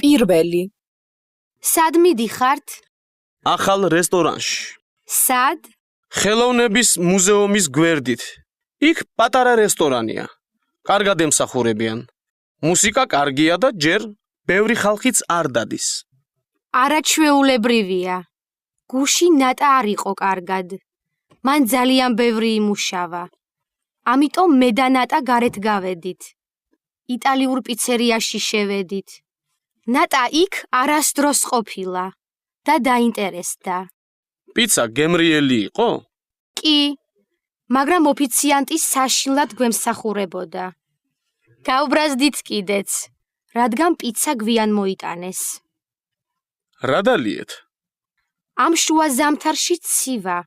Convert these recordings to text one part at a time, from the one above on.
პირველი. სად მიდიხართ? ახალ რესტორანში. სად? ხელოვნების მუზეუმის გვერდით. იქ პატარა რესტორანია. კარგად ემსახურებიან. მუსიკა კარგია და ჯერ ბევრი ხალხიც არ დადის. არაჩვეულებრივია. გუში ნატა არ იყო კარგად. მან ძალიან ბევრი იმუშავა. ამიტომ მე და ნატა გარეთ გავედით. იტალიურ პიცერიაში შევედით. ნატა იქ არასდროს ყოფილა და დაინტერესდა. პიცა გემრიელი იყო? კი, მაგრამ ოფიციანტი საშინლად გვემსახურებოდა. გავბრაზდით კიდეც, რადგან პიცა გვიან მოიტანეს. რა დალიეთ? ამ შუა ზამთარში ცივა.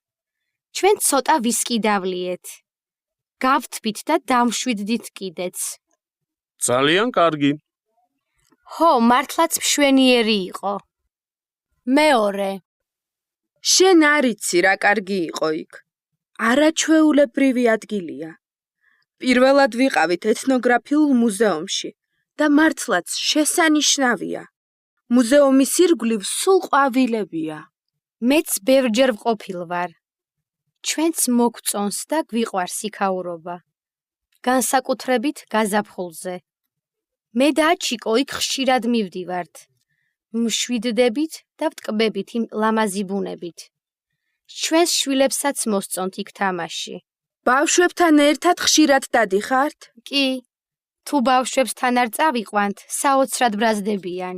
ჩვენ ცოტა ვისკი დავლიეთ. გავთბით და დამშვიდდით კიდეც. ძალიან კარგი. ჰო, მართლაც მშვენიერი იყო. მეორე. შენ არ იცი რა კარგი იყო იქ. არაჩვეულებრივი ადგილია. პირველად ვიყავით ეთნოგრაფიულ მუზეუმში და მართლაც შესანიშნავია. მუზეუმის ირგვლივ სულ ყვავილებია. მეც ბევრჯერ ვყოფილ ვარ. ჩვენც მოგწონს და გვიყვარს იქაურობა. განსაკუთრებით გაზაფხულზე. მე და ჩიკო იქ ხშირად მივდივართ. მშვიდდებით და ვტკბებით იმ ლამაზი ბუნებით. ჩვენს შვილებსაც მოსწონთ იქ თამაში. ბავშვებთან ერთად ხშირად დადიხართ? კი, თუ ბავშვებსთან არ წავიყვანთ, საოცრად ბრაზდებიან.